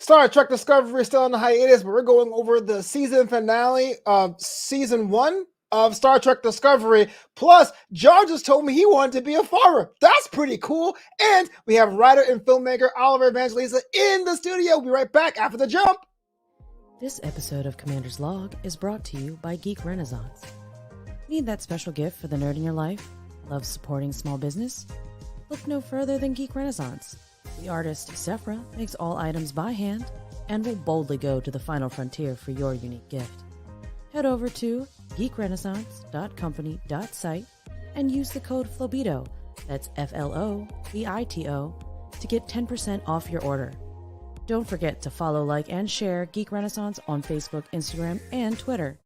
Star Trek Discovery is still on the hiatus, but we're going over the season finale of season 1 of Star Trek Discovery. Plus, John just told me he wanted to be a farmer. That's pretty cool. And we have writer and filmmaker Oliver Evangelista in the studio. We'll be right back after the jump. This episode of Commander's Log is brought to you by Geek Renaissance. Need that special gift for the nerd in your life? Love supporting small business? Look no further than Geek Renaissance. The artist Sephra makes all items by hand and will boldly go to the final frontier for your unique gift. Head over to geekrenaissance.company.site and use the code FLOBITO, that's FLOBITO, to get 10% off your order. Don't forget to follow, like, and share Geek Renaissance on Facebook, Instagram, and Twitter.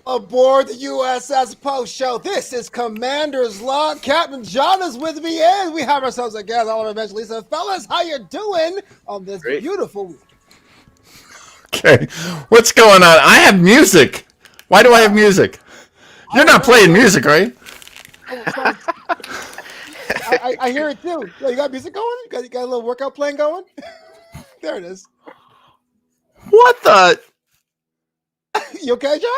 Aboard the USS Post Show, this is Commander's Log. Captain John is with me, and we have ourselves a guest, Oliver Evangelista. Fellas, how you doing on this beautiful week? Okay, what's going on? I have music. Why do I have music? You're not playing music, right? I hear it too. Yo, you got music going? You got a little workout plan going? There it is. What the? You okay, John?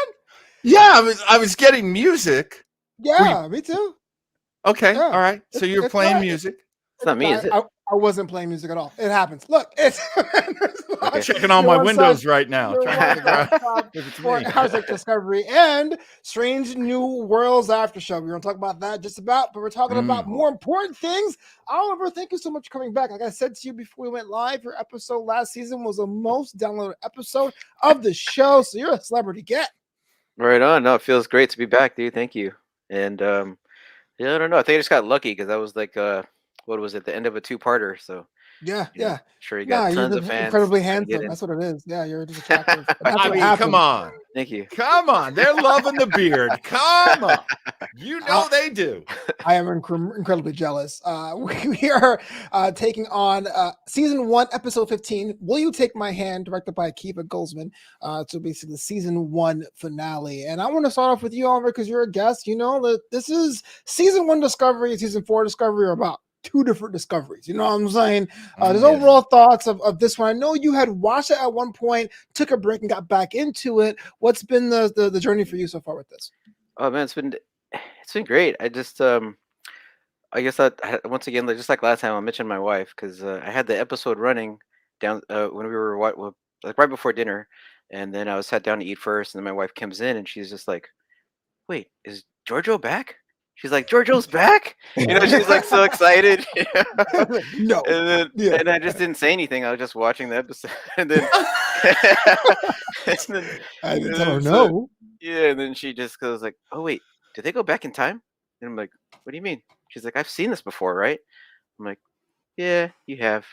Yeah, I was getting music. Yeah, me too. Okay, Yeah. all right. So you're playing right. music. It's not me, is it? I wasn't playing music at all. It happens. Look, it's I'm checking all my windows right now. Trying to figure out if it's me. Star Trek Discovery and Strange New Worlds After Show. We're going to talk about that just about, but we're talking about more important things. Oliver, thank you so much for coming back. Like I said to you before we went live, your episode last season was the most downloaded episode of the show, so you're a celebrity get. Right on. No, it feels great to be back, dude. Thank you. And yeah, I don't know. I think I just got lucky because I was like, what was it? The end of a two-parter. So yeah. Sure, you got tons you're of fans. incredibly handsome. That's what it is. Yeah, you're just attractive. I mean, come on. Thank you. Come on. They're loving the beard. Come on. You know they do. I am incredibly jealous. We are taking on season 1, episode 15. Will You Take My Hand, directed by Akiva Goldsman. So basically the season 1 finale. And I want to start off with you, Oliver, because you're a guest. You know that this is season 1 Discovery and season 4 Discovery are about two different discoveries. You know what I'm saying? There's overall thoughts of this one. I know you had watched it at one point, took a break and got back into it. What's been the journey for you so far with this? Oh man, it's been great. I just I guess that once again, just like last time, I mentioned my wife because I had the episode running down when we were like right before dinner, and then I was sat down to eat first, and then my wife comes in and she's just like, "Wait, is Giorgio back?" She's like, "Giorgio's back!" You know, she's like so excited. No, and I just didn't say anything. I was just watching the episode, and then, I didn't tell her no. Yeah, and then she just goes like, "Oh wait, did they go back in time?" And I'm like, "What do you mean?" She's like, "I've seen this before, right?" I'm like, "Yeah, you have."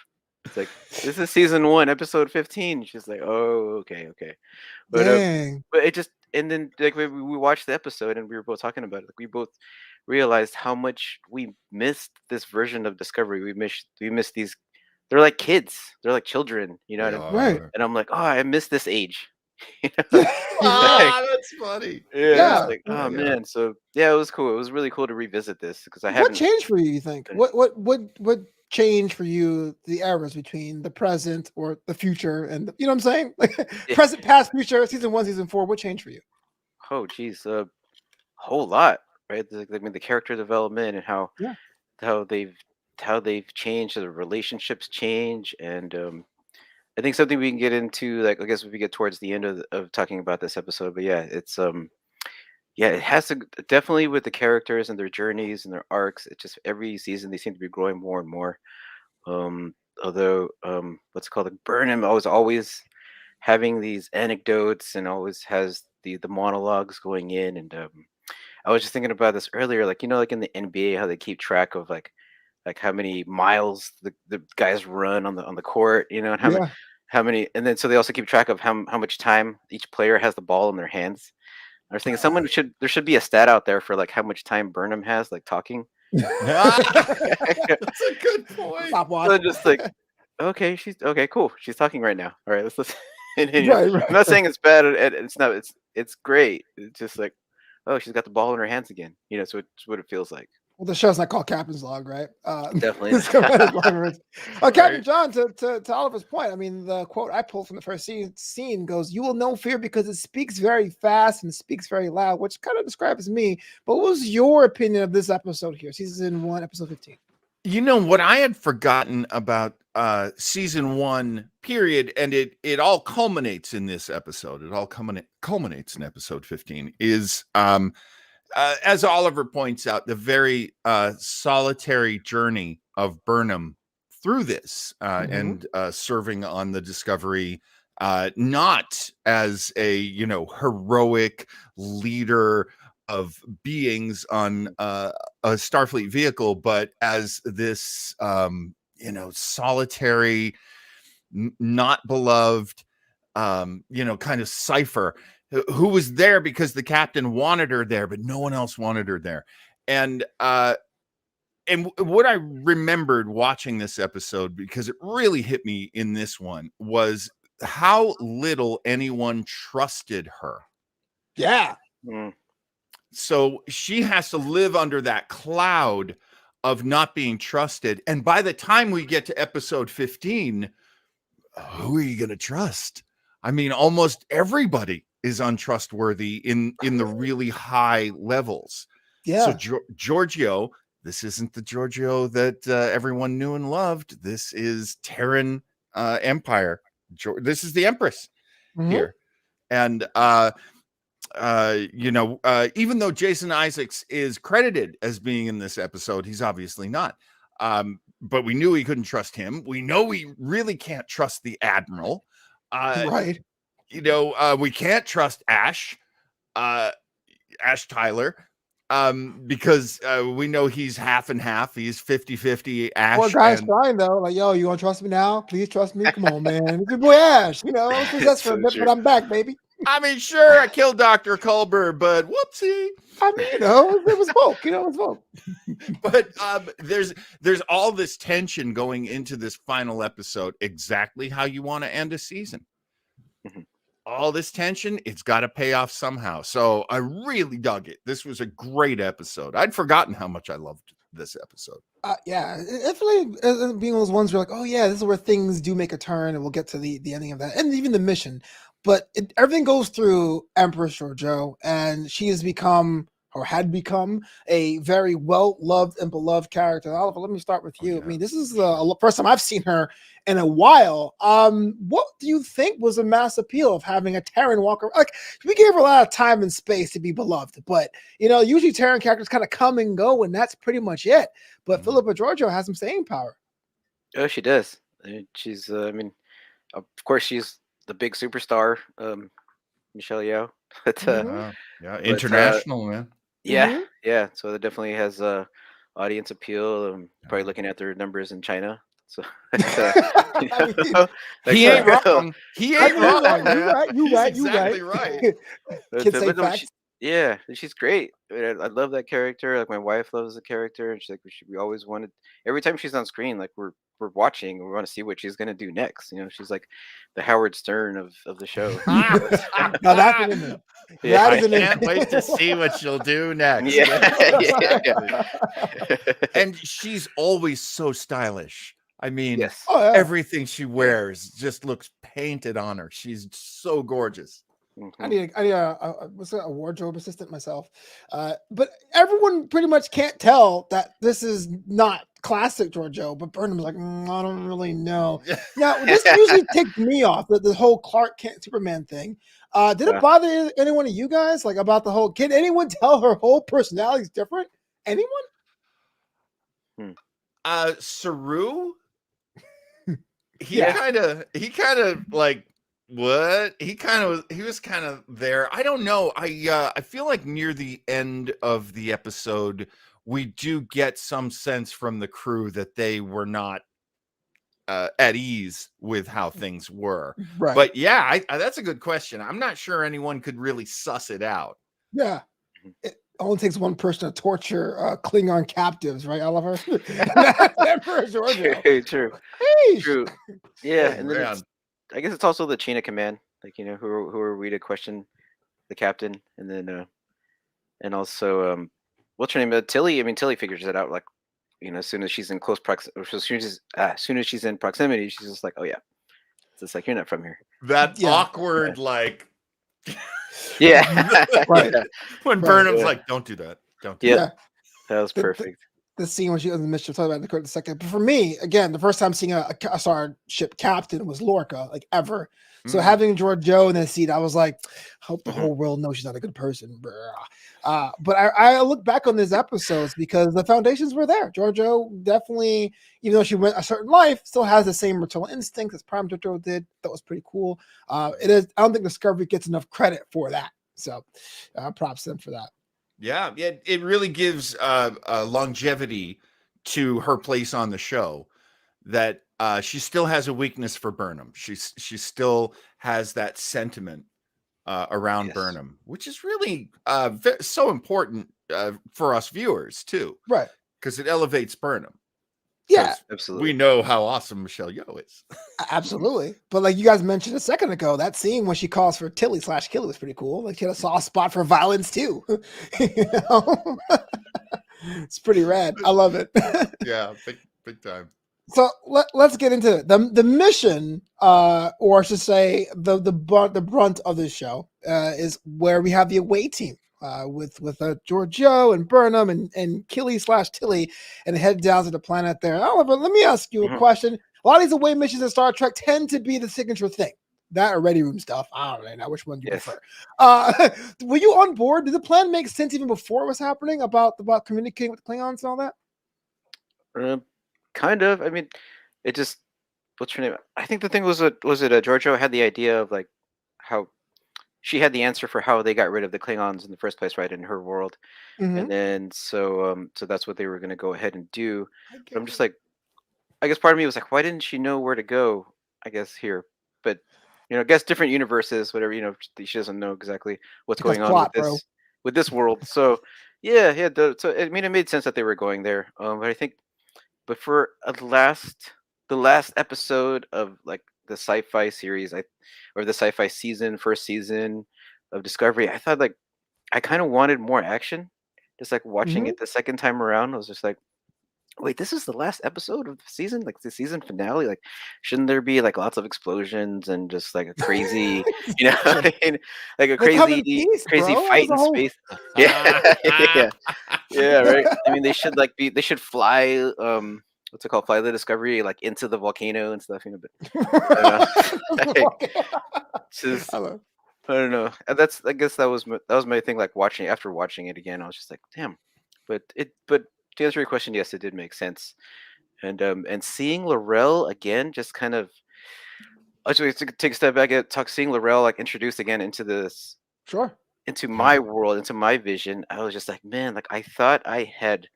It's like, "This is season 1, episode 15." She's like, "Oh, okay." But but it just, and then like we watched the episode and we were both talking about it. Like we both realized how much we missed this version of Discovery. We missed these. They're like kids. They're like children. You know, right? And I'm like, "Oh, I miss this age." That's funny. Yeah. Like, oh man. So yeah, it was cool. It was really cool to revisit this because I haven't. What changed for you? You think what changed for you? The eras between the present or the future, and you know what I'm saying? Like present, past, future. Season 1, season 4. What changed for you? Oh geez, a whole lot, right? I mean, the character development and how they've changed, the relationships change, and I think something we can get into, like I guess if we get towards the end of talking about this episode. But yeah, it's it has to definitely with the characters and their journeys and their arcs. It just every season they seem to be growing more and more. Although what's it called, like Burnham was always having these anecdotes and always has the monologues going in, and I was just thinking about this earlier, like like in the NBA how they keep track of like how many miles the guys run on the court, and how many, and then so they also keep track of how much time each player has the ball in their hands. I was thinking there should be a stat out there for like how much time Burnham has like talking. That's a good point. So just like okay, she's okay, cool. She's talking right now. All right, let's listen. And, Right, I'm not right. saying it's bad. It's not. It's great. It's just like, oh, she's got the ball in her hands again. So it's what it feels like. Well, the show's not called Captain's Log, right? Definitely. It's Commander's Log. Captain Right. John, to Oliver's point, I mean, the quote I pulled from the first scene goes, "You will know fear because it speaks very fast and speaks very loud," which kind of describes me. But what was your opinion of this episode here, season 1, episode 15? You know what I had forgotten about season 1 period, and it all culminates in this episode. It all culminates in episode 15 is as Oliver points out, the very solitary journey of Burnham through this and serving on the Discovery, not as a heroic leader of beings on a Starfleet vehicle, but as this solitary, not beloved, kind of cipher who was there because the captain wanted her there, but no one else wanted her there. And what I remembered watching this episode, because it really hit me in this one, was how little anyone trusted her. Yeah. Mm. So she has to live under that cloud of not being trusted. And by the time we get to episode 15, who are you going to trust? I mean, almost everybody is untrustworthy in the really high levels. Yeah. So Giorgio, this isn't the Giorgio that everyone knew and loved. This is Terran Empire. This is the Empress here. And even though Jason Isaacs is credited as being in this episode, he's obviously not. But we knew he couldn't trust him. We know we really can't trust the Admiral. Right. We can't trust Ash Tyler, because we know he's half and half. He's 50-50 Ash. Poor guy's trying though. Like, yo, you want to trust me now? Please trust me. Come on, man. It's your boy Ash. I was possessed for a bit, but I'm back, baby. I mean, sure, I killed Dr. Culber, but whoopsie. I mean, it was Volk. It was Volk. But there's all this tension going into this final episode, exactly how you want to end a season. All this tension, it's got to pay off somehow. So I really dug it. This was a great episode. I'd forgotten how much I loved this episode. Yeah, definitely being those ones where like, oh yeah, this is where things do make a turn, and we'll get to the ending of that, and even the mission. But everything goes through Empress Giorgio, and she has become or had become a very well-loved and beloved character. Oliver, let me start with you. I mean, this is the first time I've seen her in a while. What do you think was a mass appeal of having a Terran walker? Like, we gave her a lot of time and space to be beloved, but usually Terran characters kind of come and go, and that's pretty much it. But Philippa Giorgio has some staying power. Oh, she does. She's, of course, she's the big superstar, Michelle Yeoh. But, international, man. Yeah. So it definitely has audience appeal. Probably looking at their numbers in China. So he ain't wrong. He ain't wrong. You're right. Exactly right. Kids say facts. Yeah, she's great. I love that character. Like, my wife loves the character, and she's like, we always wanted. Every time she's on screen, like, we're watching. We want to see what she's gonna do next. She's like the Howard Stern of the show. Now that's in there. I can't wait to see what she'll do next. Yeah. And she's always so stylish. I mean, yes. Everything she wears just looks painted on her. She's so gorgeous. I need a wardrobe assistant myself. But everyone pretty much can't tell that this is not classic Giorgio, but Burnham's like, I don't really know. Now, this usually takes me off, the whole Clark Kent Superman thing. Did it bother any one of you guys, like, about the whole, can anyone tell her whole personality is different? Anyone? Saru? He kind of like, what? He was kind of there. I don't know. I feel like near the end of the episode, we do get some sense from the crew that they were not at ease with how things were. Right. But yeah, that's a good question. I'm not sure anyone could really suss it out. Yeah. only takes one person to torture Klingon captives, right, Oliver? And that's Emperor Giorgio. True. Sheesh. True. Yeah, Oh, and then man. I guess it's also the chain of command. Like, who are we to question the captain, and then and also what's her name? Tilly. I mean, Tilly figures it out. Like, as soon as she's in close as soon as she's in proximity, she's just like, oh yeah, it's just like, you're not from here. That Yeah. awkward, like, Yeah. Right. when Right. Burnham's Yeah. like, don't do that. Don't do Yeah. that. That was perfect. The scene when she was in the mischief, talk about it in a second. But for me, again, the first time seeing a starship captain was Lorca, like ever. So having Giorgio in that seat, I was like, hope the whole world knows she's not a good person. But I look back on these episodes because the foundations were there. Giorgio definitely, even though she went a certain life, still has the same maternal instincts as Prime Giorgio did. That was pretty cool. It is. I don't think Discovery gets enough credit for that. So props to them for that. Yeah, it really gives longevity to her place on the show, that she still has a weakness for Burnham. She still has that sentiment around Burnham, which is really so important for us viewers too, right? Because it elevates Burnham. Yeah, absolutely. We know how awesome Michelle Yeoh is. Absolutely. But like you guys mentioned a second ago, that scene when she calls for Tilly/Killy was pretty cool. Like she had a soft spot for violence too. It's pretty rad. I love it. Yeah, big time. So let's get into it. The mission, or I should say, the brunt of the show is where we have the away team with Giorgio and Burnham and Killy/Tilly, and head down to the planet there. Oliver, let me ask you a question. A lot of these away missions in Star Trek tend to be the signature thing. That or ready room stuff. I don't know which one you prefer. Were you on board? Did the plan make sense even before it was happening about communicating with the Klingons and all that? Kind of. I mean, it just, what's her name? I think the thing was it Giorgio had the idea of like how she had the answer for how they got rid of the Klingons in the first place, right, in her world, and then so that's what they were going to go ahead and do. But I'm just like, I guess part of me was like, why didn't she know where to go? I guess here, but I guess different universes, whatever. She doesn't know exactly what's going on with this world. So yeah. So I mean, it made sense that they were going there. But I think, but for the last episode of like the sci-fi series, or the sci-fi first season of Discovery, I thought like I kind of wanted more action. Just like watching it the second time around, I was just like, wait, this is the last episode of the season, like the season finale. Like, shouldn't there be like lots of explosions and just like a crazy, like a crazy fight in space? Yeah, yeah, right. I mean, they should fly. What's it called? Fly the Discovery like into the volcano and stuff. But I don't know. I guess that was my thing. Like after watching it again, I was just like, damn. But to answer your question, yes, it did make sense. And seeing L'Rell again, just kind of, actually to take a step back and seeing L'Rell like introduced again into this, into my world, into my vision. I was just like, man, like I thought I had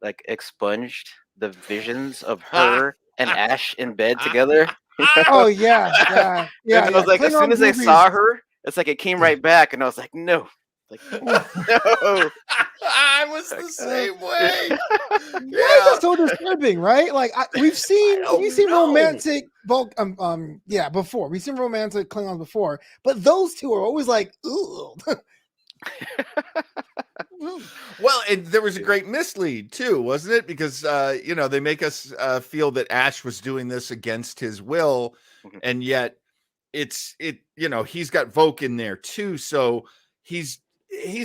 like expunged the visions of her and Ash in bed together. Oh yeah. And I was like, Klingon as soon as I saw her, it's like it came right back, and I was like, no. Like, no. I was the same way. Why is it so disturbing, right? Like we've seen romantic before. We've seen romantic Klingons before, but those two are always like, ooh. Well, and there was a great mislead too, wasn't it? Because they make us feel that Ash was doing this against his will, and yet he's got Voq in there too, so he's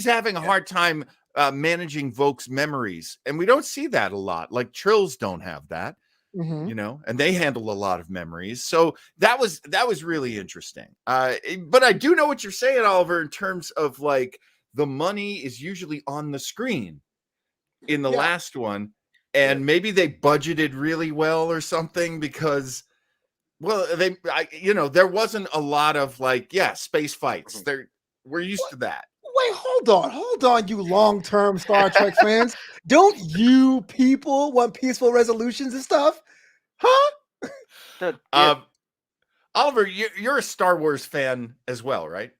having a hard time managing Voq's memories, and we don't see that a lot. Like Trills don't have that, and they handle a lot of memories. So that was really interesting. But I do know what you're saying, Oliver, in terms of like the money is usually on the screen in the last one, and maybe they budgeted really well or something, because there wasn't a lot of like space fights. We're used to that. Wait, hold on, you long-term Star Trek fans. Don't you people want peaceful resolutions and stuff? Huh? Oliver, you're a Star Wars fan as well, right?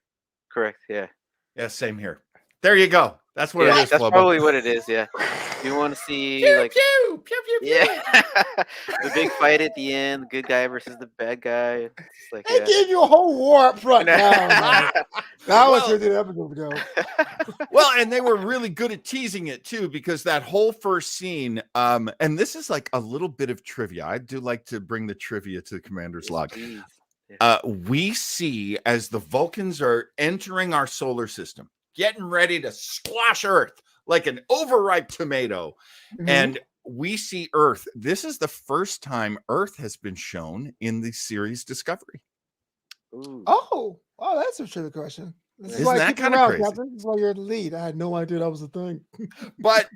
Correct, yeah. Yeah, same here. There you go. That's what it is, That's Flobo. probably what it is. Yeah, you want to see Pew, like pew, pew, pew, pew. yeah, the big fight at the end, the good guy versus the bad guy. It's just like They gave you a whole war up front. You know? Now, that was Well- 15 episodes ago. Well, and they were really good at teasing it too, because that whole first scene, and this is like a little bit of trivia. I do like to bring the trivia to the Commander's Log. Jeez. We see as the Vulcans are entering our solar system, getting ready to squash Earth like an overripe tomato. Mhm. And we see Earth. This is the first time Earth has been shown in the series Discovery. Ooh. Oh, that's a trivia question. This is Isn't why I that keep you kinda around, crazy? Captain. This is why you're the lead. I had no idea that was a thing. But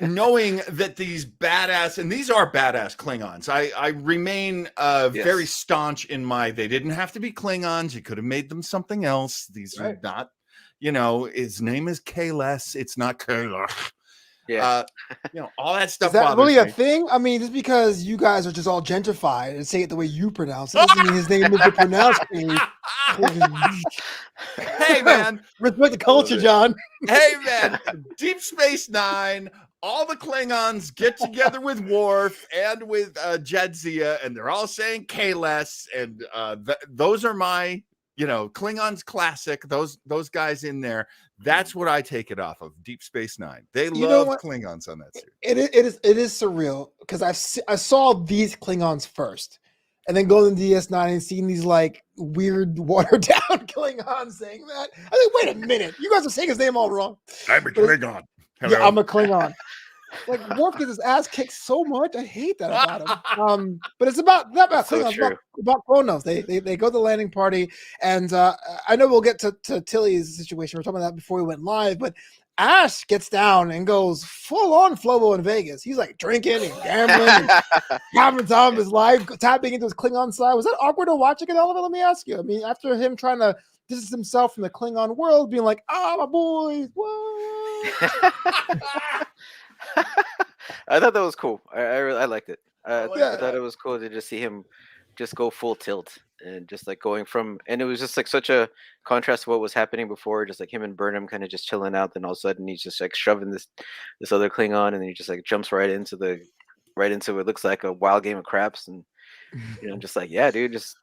knowing that these badass, and these are badass Klingons, I remain very staunch in they didn't have to be Klingons. You could have made them something else. These are not, his name is Kahless. It's not Kahless. Yeah. All that stuff. Is that bothers really a me. thing? I mean, just because you guys are just all gentrified and say it the way you pronounce it doesn't mean his name is the pronounced thing. Hey, man. Respect the culture, John. Hey, man. Deep Space Nine. All the Klingons get together with Worf and with Jadzia, and they're all saying Kahless, and those are my, Klingons classic. Those guys in there. That's what I take it off of. Deep Space Nine. They love Klingons on that series. It is surreal because I saw these Klingons first, and then going to DS9 and seeing these like weird watered down Klingons saying that. I think, wait a minute, you guys are saying his name all wrong. I'm a Klingon. Hello. Yeah, I'm a Klingon. Like Worf gets his ass kicked so much. I hate that about him. But it's not about Klingons, so about Kronos. They go to the landing party, and I know we'll get to Tilly's situation. We're talking about that before we went live, but Ash gets down and goes full on Flobo in Vegas. He's like drinking and gambling and having time of his life, tapping into his Klingon side. Was that awkward to watch again, Oliver? Let me ask you. I mean, after him trying to distance himself from the Klingon world, being like, my boys, whoa. I thought that was cool. I liked it. I thought it was cool to just see him just go full tilt and just like going from, and it was just like such a contrast to what was happening before, just like him and Burnham kind of just chilling out. Then all of a sudden he's just like shoving this other Klingon, and then he just like jumps right into what looks like a wild game of craps, and just like, yeah, dude, just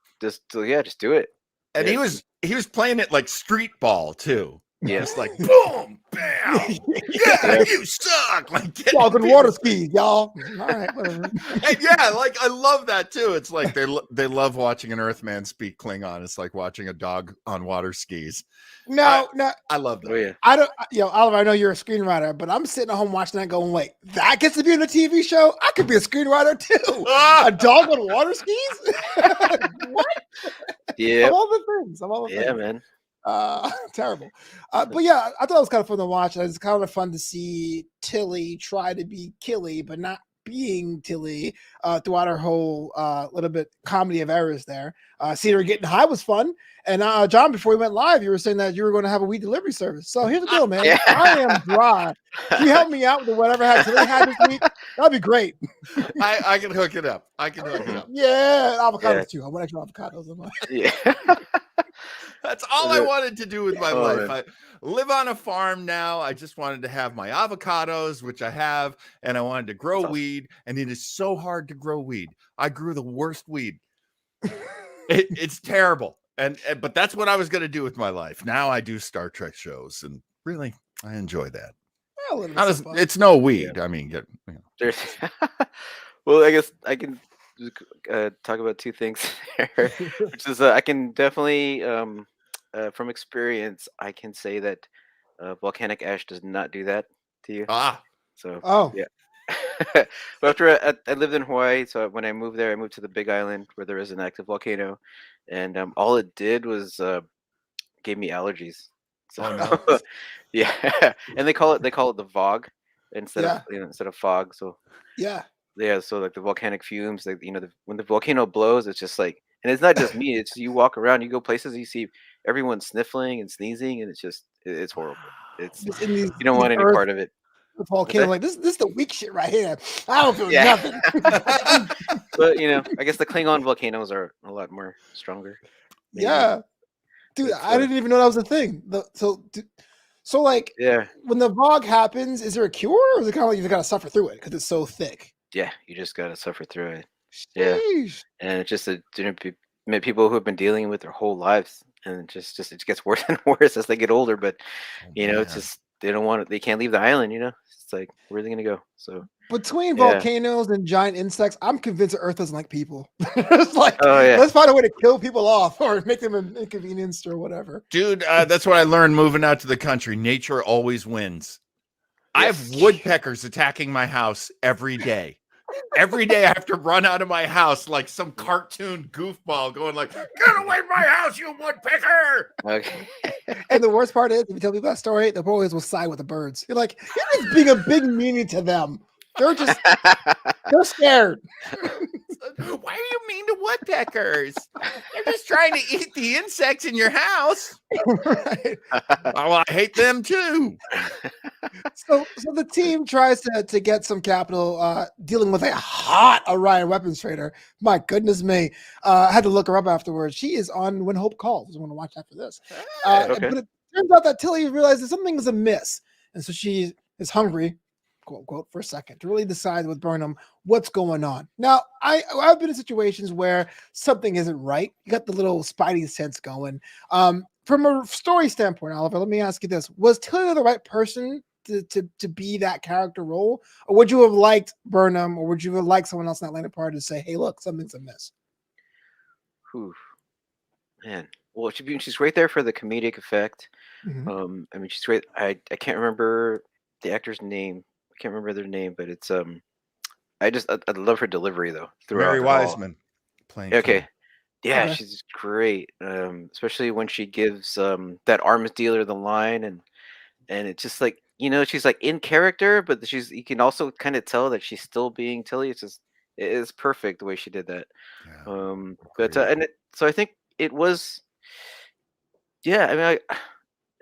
do it. And he was playing it like street ball too. Yeah, it's like boom, bam, yeah, you suck. Like walking water skis, y'all. All right, whatever. And yeah, like I love that too. It's like they love watching an Earthman speak Klingon. It's like watching a dog on water skis. No, I love that. Oh, yeah. I don't, Oliver, I know you're a screenwriter, but I'm sitting at home watching that going, wait, that gets to be in a TV show? I could be a screenwriter too. A dog on water skis? What? Yeah. Of all the things. Yeah, man. Terrible. But yeah, I thought it was kind of fun to watch. It's kind of fun to see Tilly try to be Killy, but not being Tilly throughout her whole little bit comedy of errors there. Seeing her getting high was fun. And John, before we went live, you were saying that you were going to have a weed delivery service. So here's the deal, man. Yeah. I am dry. Can you help me out with whatever Tilly had this week? That'd be great. I can hook it up. Yeah, avocados too. I want extra avocados. Yeah. That's all I wanted to do with my life. I live on a farm now. I just wanted to have my avocados, which I have, and I wanted to grow weed. And it is so hard to grow weed. I grew the worst weed. It's terrible. But that's what I was going to do with my life. Now I do Star Trek shows, and really, I enjoy that. It's no weed. Yeah. I mean, well, I guess I can talk about two things here, which is I can definitely, from experience, I can say that volcanic ash does not do that to you. So, yeah. But after I lived in Hawaii, so when I moved there, I moved to the Big Island where there is an active volcano, and all it did was gave me allergies. So yeah, and they call it the VOG instead of fog. So yeah, so like the volcanic fumes, like when the volcano blows, it's just like, and it's not just me. It's you walk around, you go places, you see everyone sniffling and sneezing, and it's horrible. You don't want any part of it. The volcano, like this is the weak shit right here. I don't feel nothing. But I guess the Klingon volcanoes are a lot more stronger. Maybe. Yeah, dude, I didn't even know that was a thing. So, like, Yeah. when the VOG happens, is there a cure, or is it kind of like you just gotta suffer through it because it's so thick? Yeah, you just gotta suffer through it. Yeah, Sheesh. and it's just a people who have been dealing with their whole lives, and just it gets worse and worse as they get older. But Oh it's man. just they don't want it. They can't leave the island. It's like where are they gonna go? So Between yeah. volcanoes and giant insects, I'm convinced the Earth doesn't like people. It's like, Oh yeah. let's find a way to kill people off or make them an inconvenience or whatever. Dude, that's what I learned moving out to the country. Nature always wins. I have Yes. woodpeckers attacking my house every day. Every day I have to run out of my house like some cartoon goofball going like, get away from my house, you woodpecker. Okay. And the worst part is, if you tell people that story, the boys will side with the birds. You're like, you're just being a big meanie to them. They're scared. Why are you mean to woodpeckers? They're just trying to eat the insects in your house. Right. Well, I hate them too. So the team tries to get some capital, dealing with a hot Orion weapons trader. My goodness me. I had to look her up afterwards. She is on When Hope Calls. I want to watch after this. Okay. But it turns out that Tilly realizes something is amiss. And so she is hungry, quote, unquote, for a second to really decide with Burnham what's going on. Now, I've been in situations where something isn't right. You got the little spidey sense going. From a story standpoint, Oliver, let me ask you this. Was Tilly the right person to be that character role? Or would you have liked Burnham, or would you have liked someone else in that Atlanta party to say, hey, look, something's amiss? Whew. Man. Well, she's right there for the comedic effect. Mm-hmm. I mean, she's great. I can't remember the actor's name. I can't remember their name, but it's I love her delivery though throughout Mary it all. Wiseman playing. Okay. Tilly. Yeah, Okay. she's great. Especially when she gives that arms dealer the line, and it's just like she's like in character, but you can also kind of tell that she's still being Tilly. It is perfect the way she did that. Yeah, But agreed. so I think it was. Yeah, I mean,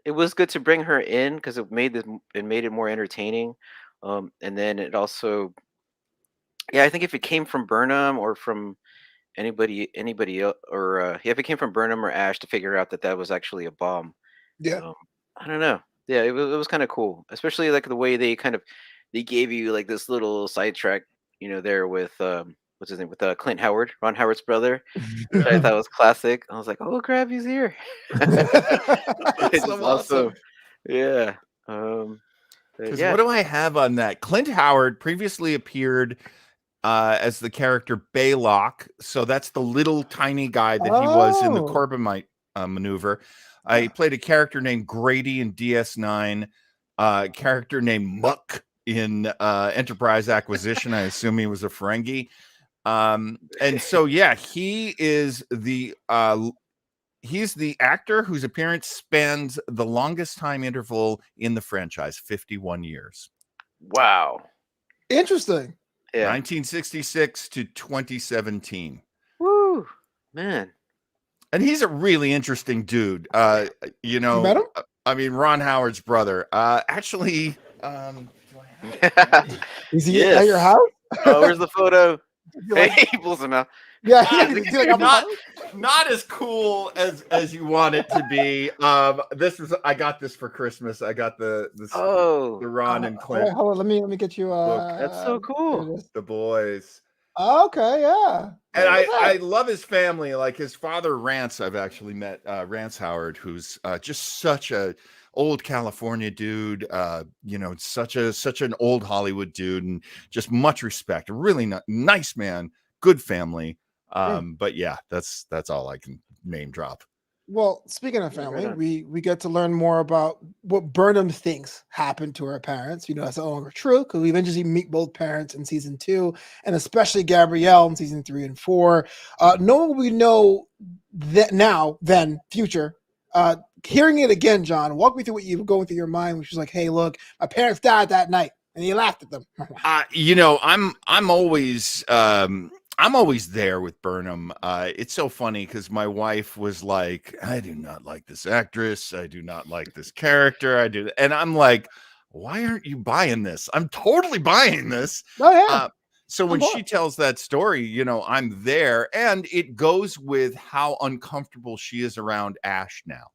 it was good to bring her in because it made it more entertaining. And then it also, yeah, I think if it came from Burnham or from anybody else, or yeah, if it came from Burnham or Ash to figure out that that was actually a bomb, Yeah. um, I don't know. Yeah, it was kind of cool, especially like the way they gave you like this little sidetrack, there with what's his name, with Clint Howard, Ron Howard's brother, which I thought was classic. I was like, oh crap, he's here. That's Which is so awesome. awesome. Yeah. But Because yeah. what do I have on that? Clint Howard previously appeared as the character Baylock. So that's the little tiny guy that he was in the Oh. Corbomite maneuver. He played a character named Grady in DS9, a character named Muck in Enterprise Acquisition. I assume he was a Ferengi. And so, yeah, he is he's the actor whose appearance spans the longest time interval in the franchise, 51 years. Wow. Interesting. Yeah. 1966 to 2017. Woo, man. And he's a really interesting dude. You met him? I mean, Ron Howard's brother. Actually, Is he Yes. at your house? Oh, where's the photo? You Hey, like- he pulls him out. yeah, It's he's like, not as cool as you want it to be. I got this for Christmas. I got the Oh, Ron and Clint hold on, let me get you. that's so Here cool. it is. the boys. Okay, yeah. And Look at I that. love his family. Like his father, Rance. I've actually met Rance Howard, who's just such a old California dude. Such an old Hollywood dude, and just much respect. A really nice man, good family. But yeah, that's all I can name drop. Well, speaking of Yeah, right family, on. we get to learn more about what Burnham thinks happened to her parents. That's no longer true because we eventually meet both parents in season 2, and especially Gabrielle in season 3 and 4. Knowing what we know that now, then future, hearing it again, John, walk me through what you were going through your mind, which was like, hey, look, my parents died that night, and you laughed at them. I'm always there with Burnham. It's so funny because my wife was like, I do not like this actress. I do not like this character. And I'm like, why aren't you buying this? I'm totally buying this. Oh, yeah. So when she tells that story, I'm there, and it goes with how uncomfortable she is around Ash now,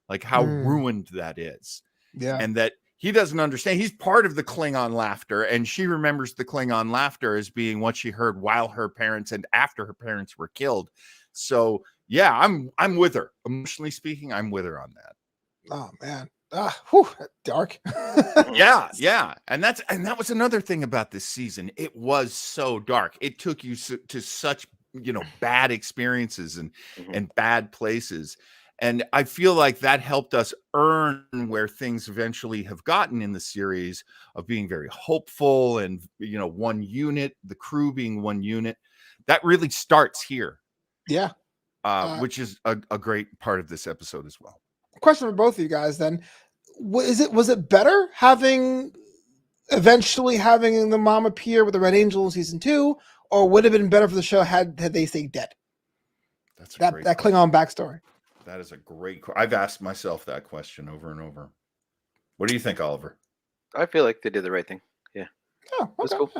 like how ruined that is. Yeah. and that he doesn't understand. He's part of the Klingon laughter, and she remembers the Klingon laughter as being what she heard while her parents and after her parents were killed. So yeah, I'm with her. Emotionally speaking, I'm with her on that. Oh man. Whew, dark. Yeah. And that was another thing about this season. It was so dark. It took you to such, bad experiences and bad places. And I feel like that helped us earn where things eventually have gotten in the series of being very hopeful and, one unit, the crew being one unit. That really starts here. Yeah. Which is a great part of this episode as well. Question for both of you guys then. Was it better eventually having the mom appear with the Red Angel in season 2, or would it have been better for the show had they stayed dead? That's that Klingon backstory. That is a great. I've asked myself that question over and over. What do you think, Oliver? I feel like they did the right thing. Yeah. Oh, okay. That's cool.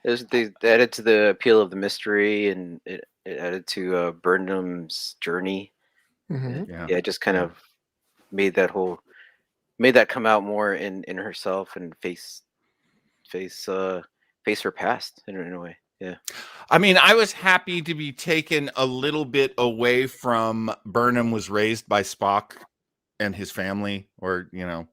Yeah. They added to the appeal of the mystery, and it added to Burnham's journey. Mm-hmm. Yeah, it just kind of made that come out more in herself and face her past in a way. Yeah. I mean, I was happy to be taken a little bit away from Burnham was raised by Spock and his family, or, even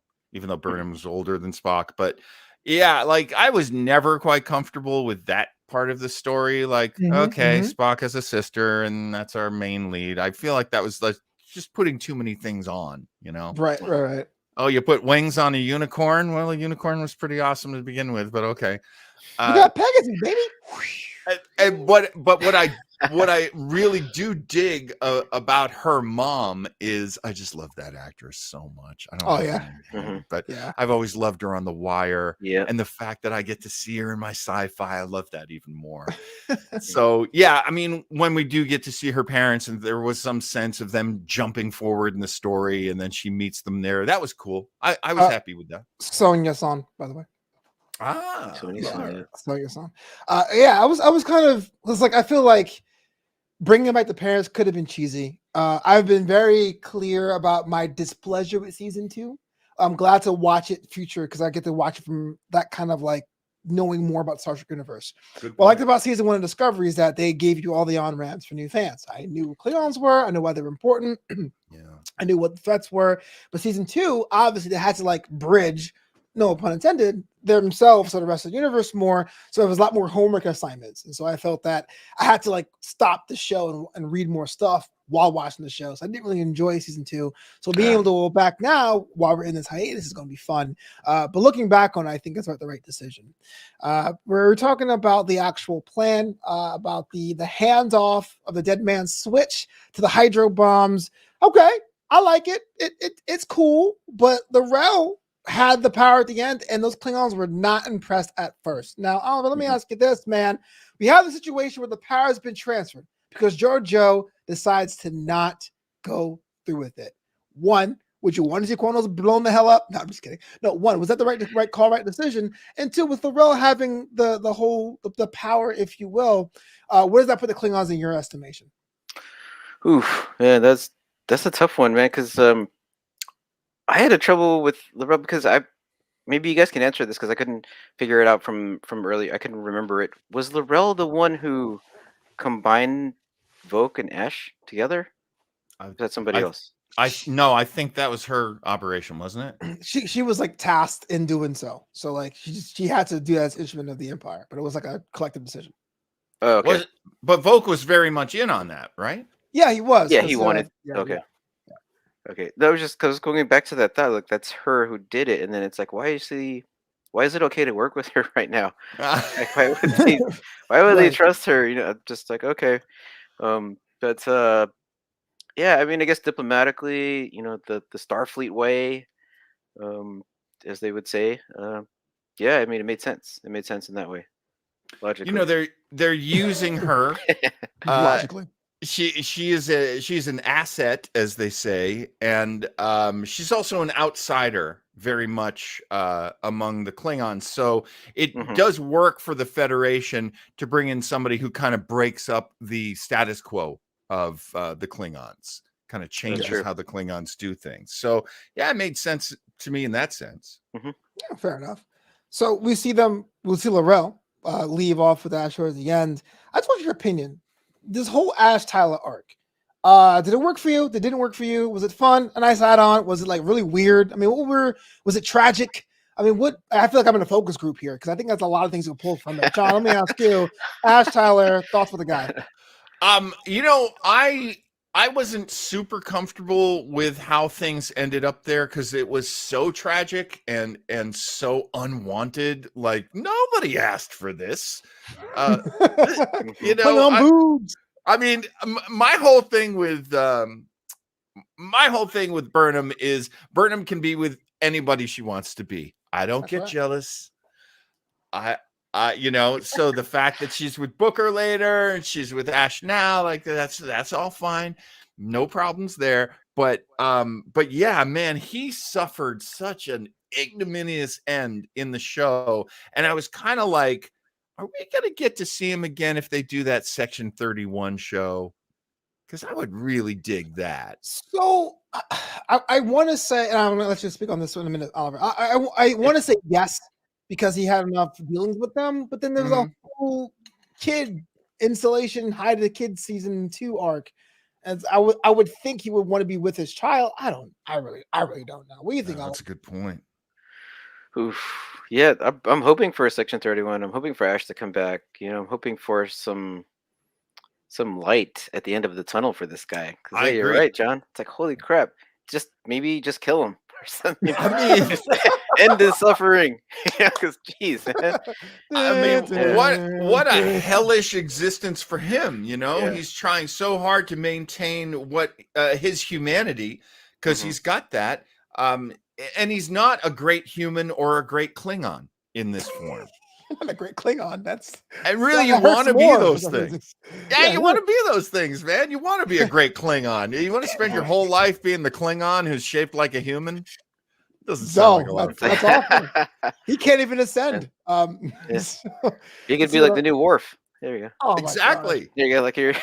though Burnham was older than Spock. But yeah, like I was never quite comfortable with that part of the story. Like, okay, Spock has a sister and that's our main lead. I feel like that was like just putting too many things on, Right. Oh, you put wings on a unicorn? Well, a unicorn was pretty awesome to begin with, but okay. You got Pegasus, baby. But what I really do dig about her mom is I just love that actress so much. I don't know her name, but I've always loved her on The Wire. Yeah. And the fact that I get to see her in my sci-fi, I love that even more. So yeah, I mean, when we do get to see her parents, and there was some sense of them jumping forward in the story, and then she meets them there, that was cool. I was happy with that. Sonya-san, by the way. Sonya-san. I was kind of like, I feel like bringing back the parents could have been cheesy. I've been very clear about my displeasure with season 2. I'm glad to watch it future because I get to watch it from that kind of like knowing more about Star Trek universe. What I liked about season 1 of Discovery is that they gave you all the on-ramps for new fans. I knew what Klingons were. I knew why they were important. I knew what the threats were. But season 2, obviously, they had to like bridge, no pun intended, themselves to the rest of the universe more. So there was a lot more homework assignments. And so I felt that I had to like stop the show and read more stuff while watching the show. So I didn't really enjoy season 2. So being able to go back now while we're in this hiatus is going to be fun. But looking back on it, I think it's the right decision. We're talking about the actual plan, about the handoff of the dead man's switch to the hydro bombs. Okay, I like it. It's cool, but the Rel had the power at the end, and those Klingons were not impressed at first. Now, Oliver, let me ask you this, man. We have the situation where the power has been transferred because Joe decides to not go through with it. One, would you want to see Quanos blown the hell up? No, I'm just kidding. No, one, was that the right call, right decision? And two, with Thorell having the power, if you will, where does that put the Klingons in your estimation? Oof, yeah, that's a tough one, man, because I had a trouble with L'Rell because maybe you guys can answer this because I couldn't figure it out from early. I couldn't remember it. Was L'Rell the one who combined Voq and Ash together? Was that somebody else? I think that was her operation, wasn't it? She was like tasked in doing so. So like she had to do that as instrument of the Empire, but it was like a collective decision. Oh, okay. But Voq was very much in on that, right? Yeah, he was. Yeah, he wanted. Okay. Okay, that was just because going back to that thought, like that's her who did it, and then it's like, why is it okay to work with her right now? Like, why would they trust her? Just like okay, but yeah, I mean, I guess diplomatically, the Starfleet way, as they would say, yeah, I mean, it made sense. It made sense in that way, logically. They're using her logically. She's an asset, as they say, and she's also an outsider very much among the Klingons. So it does work for the Federation to bring in somebody who kind of breaks up the status quo of the Klingons, kind of changes true. how the Klingons do things. So yeah, it made sense to me in that sense. Yeah, fair enough. So we'll see Laurel leave off with Ash at the end. I just want your opinion. This whole Ash Tyler arc. Did it work for you? Did it didn't work for you? Was it fun? A nice add-on? Was it like really weird? I mean, was it tragic? I mean, I feel like I'm in a focus group here because I think that's a lot of things to pull from it. John, let me ask you, Ash Tyler, thoughts for the guy? I wasn't super comfortable with how things ended up there because it was so tragic and so unwanted. Like nobody asked for this. Putting on boobs. I mean, my whole thing with Burnham is Burnham can be with anybody she wants to be. I don't get jealous. So the fact that she's with Booker later and she's with Ash now, like that's all fine. No problems there. But yeah, man, he suffered such an ignominious end in the show. And I was kind of like, are we going to get to see him again if they do that Section 31 show? Because I would really dig that. So I want to say, and I'm going to let you speak on this in a minute, Oliver. I want to say yes, because he had enough dealings with them. But then there's a whole kid installation, hide the kid season 2 arc. And I would think he would want to be with his child. I really don't know. What do you think? That's a good point. Oof. Yeah, I'm hoping for a Section 31. I'm hoping for Ash to come back. I'm hoping for some light at the end of the tunnel for this guy. I agree. You're right, John. It's like, holy crap. Maybe just kill him or something. I mean, end his suffering. Because geez, man. I mean, what a hellish existence for him. He's trying so hard to maintain what his humanity, because he's got that. And he's not a great human or a great Klingon in this form. Not a great Klingon. You want to be those things. Yeah, you want to be those things, man. You want to be a great Klingon. You want to spend your whole life being the Klingon who's shaped like a human. Doesn't sound like a lot of fun. That's awful. He can't even ascend. He could be like the new Worf. There you go. Oh, exactly. There you go. Like here.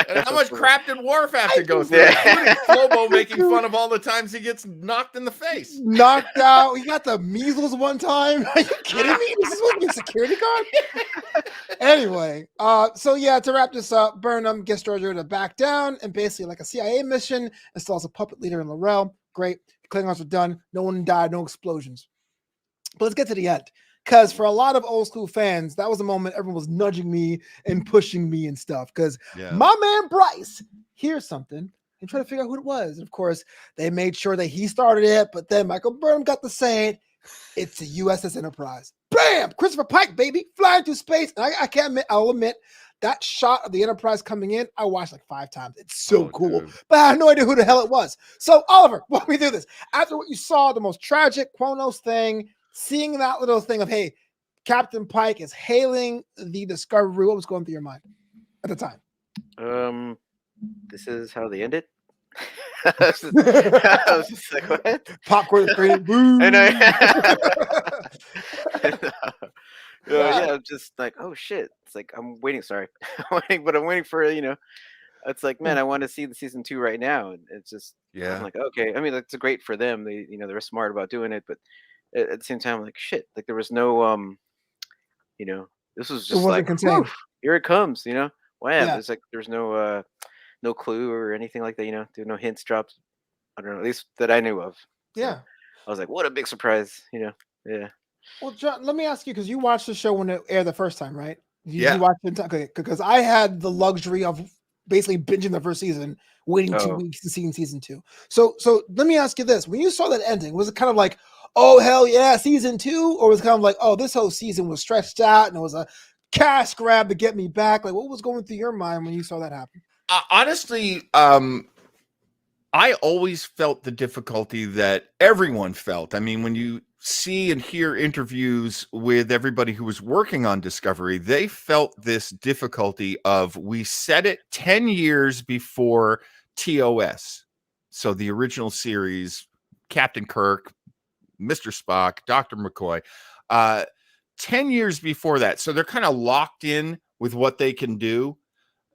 And how much crap did Worf have to go through? Including Flobo making fun of all the times he gets knocked in the face. Knocked out. He got the measles one time. Are you kidding me? This is supposed to be a security guard? Anyway, so yeah, to wrap this up, Burnham gets Georgia to back down and basically like a CIA mission, installs a puppet leader in Laurel. Great. Klingons are done. No one died. No explosions. But let's get to the end. Because for a lot of old school fans, that was the moment everyone was nudging me and pushing me and stuff. Because my man Bryce hears something and try to figure out who it was. And of course, they made sure that he started it. But then Michael Burnham got to say it. It's the USS Enterprise. Bam! Christopher Pike, baby, flying through space. And I'll admit, that shot of the Enterprise coming in, I watched like 5 times. It's so cool. Dude. But I had no idea who the hell it was. So, Oliver, walk me through this. After what you saw, the most tragic Kronos thing, seeing that little thing of, hey, Captain Pike is hailing the Discovery, what was going through your mind at the time? This is how they ended. I was just like, what? Popcorn screen, boom. And I'm just like, oh shit. It's like I'm waiting. Sorry, I'm waiting for It's like, man, I want to see the season 2 right now. And it's just, I'm like, okay. I mean, it's great for them. They, they're smart about doing it, but at the same time, I'm like, shit. Like there was no, this was just like, here it comes. Wham! Yeah. It's like there's no clue or anything like that. There were no hints dropped. I don't know, at least that I knew of. Yeah. So I was like, what a big surprise. Yeah. Well, John, let me ask you, because you watched the show when it aired the first time, right? You watched it, okay, because I had the luxury of basically binging the first season, waiting 2 weeks to see season 2. So let me ask you this: when you saw that ending, was it kind of like, oh hell yeah, season 2, or was it kind of like, oh, this whole season was stretched out and it was a cash grab to get me back? Like, what was going through your mind when you saw that happen? Honestly, I always felt the difficulty that everyone felt. I mean, when you see and hear interviews with everybody who was working on Discovery, they felt this difficulty of, we set it 10 years before TOS. So the original series, Captain Kirk, Mr. Spock, Dr. McCoy, 10 years before that. So they're kind of locked in with what they can do.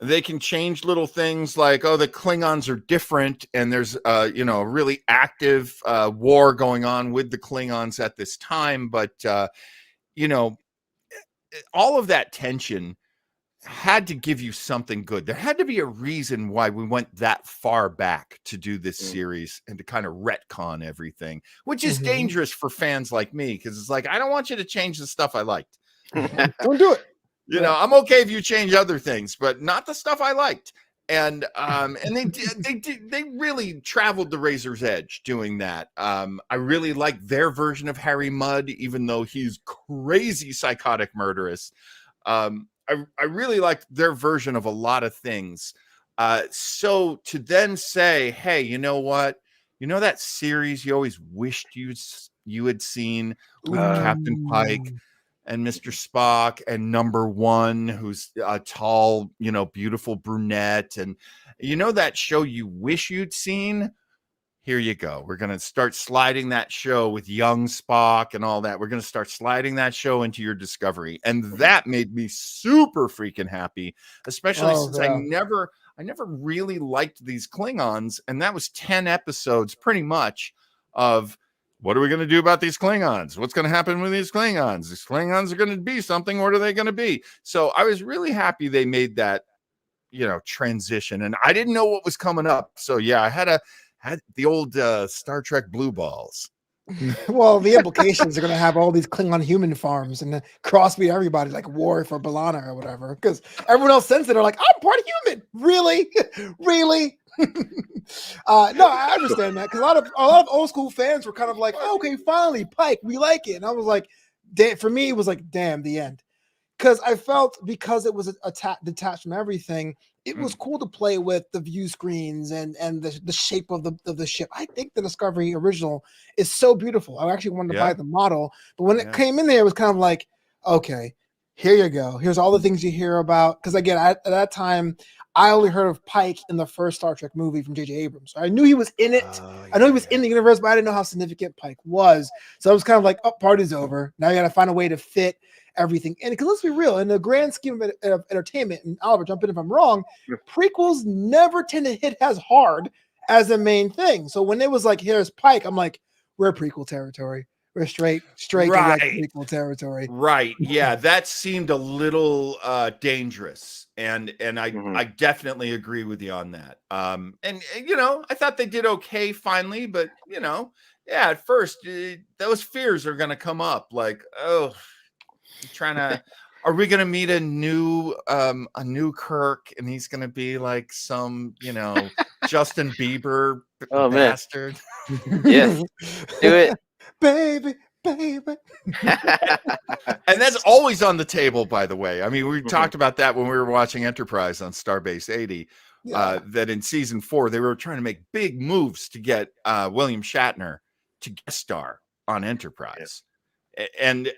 They can change little things like, oh, the Klingons are different, and there's a really active war going on with the Klingons at this time. But all of that tension had to give you something good. There had to be a reason why we went that far back to do this series and to kind of retcon everything, which is dangerous for fans like me, because it's like, I don't want you to change the stuff I liked. Don't do it. I'm okay if you change other things, but not the stuff I liked. And they really traveled the razor's edge doing that. I really like their version of Harry Mudd, even though he's crazy, psychotic, murderous. I really liked their version of a lot of things. So to then say, hey, you know what? You know that series you always wished you had seen with Captain Pike and Mr. Spock and Number One, who's a tall, beautiful brunette. And that show you wish you'd seen? Here you go. We're going to start sliding that show with young Spock and all that. We're going to start sliding that show into your Discovery. And that made me super freaking happy, especially since I never really liked these Klingons. And that was 10 episodes pretty much of, what are we going to do about these Klingons? What's going to happen with these Klingons? These Klingons are going to be something. What are they going to be? So I was really happy they made that, transition. And I didn't know what was coming up. So yeah, I had the old Star Trek blue balls. Well, the implications are going to have all these Klingon human farms and crossbreed everybody, like Worf or B'Elanna or whatever, because everyone else sends it. They're like, I'm part human. Really? Really? No, I understand that, because a lot of old school fans were kind of like, oh, okay, finally, Pike, we like it. And I was like, for me, it was like, damn, the end. Because I felt, because it was detached from everything, it was cool to play with the view screens and the shape of the ship. I think the Discovery original is so beautiful. I actually wanted to buy the model, but when it came in there, it was kind of like, okay, here you go. Here's all the things you hear about. Because again, at that time, I only heard of Pike in the first Star Trek movie from J.J. Abrams. I knew he was in it. I know he was in the universe, but I didn't know how significant Pike was. So I was kind of like, oh, party's over. Now you got to find a way to fit everything in. Because let's be real, in the grand scheme of entertainment, and Oliver, jump in if I'm wrong, prequels never tend to hit as hard as the main thing. So when it was like, here's Pike, I'm like, we're prequel territory. We're straight direct prequel territory. Right. Yeah, that seemed a little dangerous. And I definitely agree with you on that. And I thought they did okay finally, but at first those fears are going to come up, like, oh, are we going to meet a new Kirk, and he's going to be like some, Justin Bieber bastard. Yes. Do it. Baby. And that's always on the table, by the way. I mean, we talked about that when we were watching Enterprise on Starbase 80, that in season 4, they were trying to make big moves to get William Shatner to guest star on Enterprise. And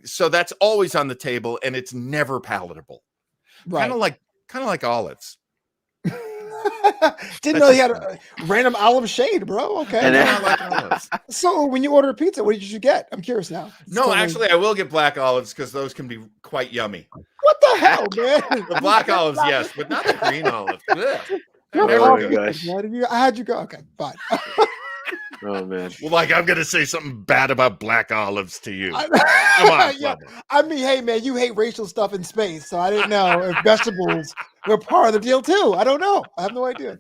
so that's always on the table, and it's never palatable. Kind of like olives. Didn't know he had a random olive shade, bro. Okay. And I like olives. So when you order a pizza, what did you get? I'm curious now. No, actually, I will get black olives, because those can be quite yummy. What the hell, man? The black olives, yes, but not the green olives. I had you go. Okay, fine. Oh man. Well, like, I'm gonna say something bad about black olives to you. Come on. Yeah. I mean, hey man, you hate racial stuff in space, so I didn't know if vegetables were part of the deal too. I don't know. I have no idea.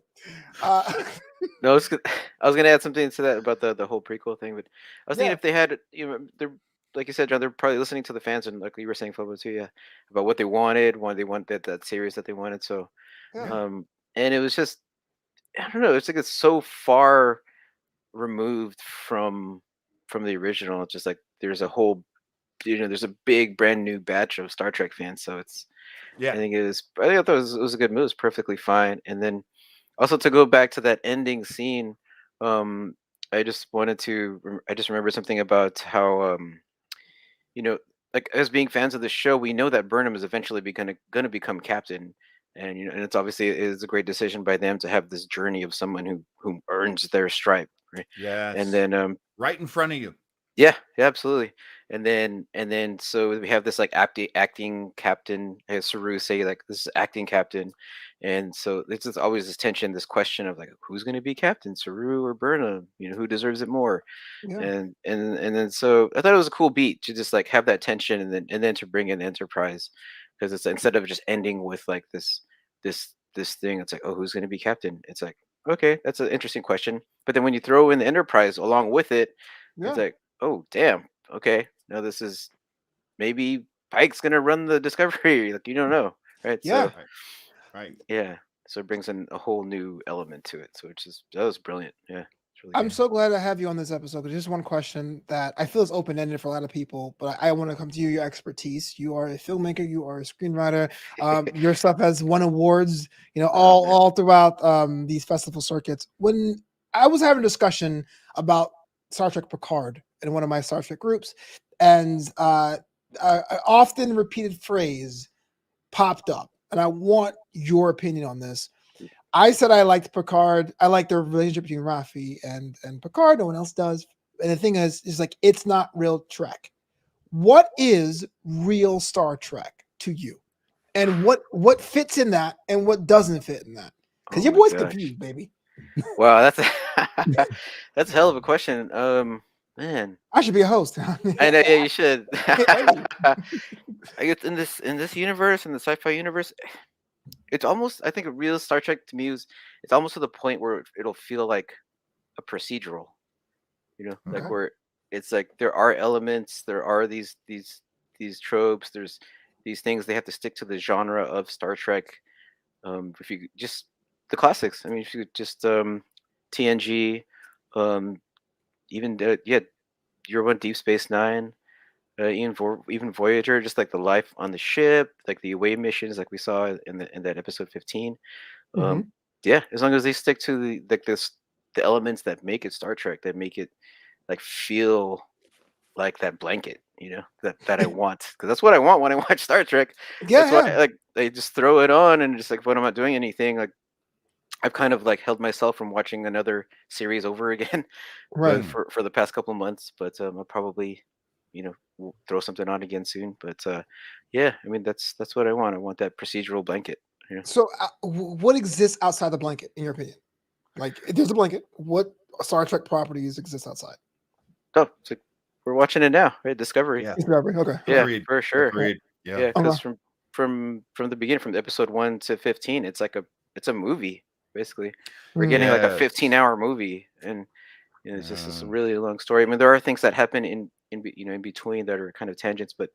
No, I was gonna add something to that about the whole prequel thing, but I was thinking if they had, they're, like you said, John, they're probably listening to the fans, and like you were saying, Flobo too, about what they wanted, why they want that series that they wanted. So, and it was just, I don't know, it's like it's so far removed from the original. It's just like there's a whole, there's a big brand new batch of Star Trek fans. So it's, I thought it was a good move. It was perfectly fine. And then also to go back to that ending scene, I just remembered something about how like, as being fans of the show, we know that Burnham is eventually gonna become captain, and and it's obviously a great decision by them to have this journey of someone who earns their stripe, right? Yeah, and then right in front of you. Yeah, yeah, absolutely. And then so we have this like acting captain, as Saru say, like this is acting captain, and so there's just always this tension, this question of like who's going to be captain, Saru or Burnham? Who deserves it more? Yeah, And then so I thought it was a cool beat to just like have that tension, and then to bring in Enterprise, because it's instead of just ending with like this thing, it's like, oh, who's going to be captain? It's like, okay, that's an interesting question. But then when you throw in the Enterprise along with it, it's yeah, like, oh, damn, okay, now this is maybe Pike's going to run the Discovery. Like, you don't know, right? yeah. So Right. yeah, so it brings in a whole new element to it. So that was brilliant. Yeah, it's really I'm good. so glad to have you on this episode. There's just one question that I feel is open ended for a lot of people, but I want to come to you, your expertise. You are a filmmaker, you are a screenwriter. Your stuff has won awards, Oh man. all throughout these festival circuits. When I was having a discussion about Star Trek Picard in one of my Star Trek groups, and an often repeated phrase popped up, and I want your opinion on this. I said I liked Picard. I like the relationship between Rafi and Picard. No one else does. And the thing is like it's not real Trek. What is real Star Trek to you? And what fits in that and what doesn't fit in that? Oh Because your my boy's gosh. confused, baby. Wow, that's that's a hell of a question. Man, I should be a host. I know. Yeah, you should. Hey. I guess in this universe, in the sci-fi universe, it's almost, I think a real Star Trek to me is, it's almost to the point where it'll feel like a procedural. Like Okay. where it's like there are elements, there are these tropes, there's these things they have to stick to the genre of Star Trek. If you just the classics, I mean, if you just TNG, um, even yeah, Year One, Deep Space Nine, even Voyager, just like the life on the ship, like the away missions, like we saw in that episode 15. Hmm. Um, yeah, as long as they stick to the elements that make it Star Trek, that make it like feel like that blanket, that I want, because that's what I want when I watch Star Trek. Yeah, That's why yeah. like they just throw it on, and just like when I'm not doing anything, like I've kind of like held myself from watching another series over again, but Right. Mm. for the past couple months. But I'll probably, will throw something on again soon. But yeah, I mean that's what I want. I want that procedural blanket. Yeah. So what exists outside the blanket, in your opinion? Like if there's a blanket, what Star Trek properties exist outside? Oh, it's like we're watching it now, right? Discovery. Yeah. Discovery. Okay. Yeah, Okay. Agreed. for sure. Agreed. Yeah. Yeah, because Okay. from the beginning, from episode 1 to 15, it's a movie basically. We're Mm. getting like a Yes. 15-hour movie, and it's just this Yeah. really long story. I mean, there are things that happen in between that are kind of tangents, but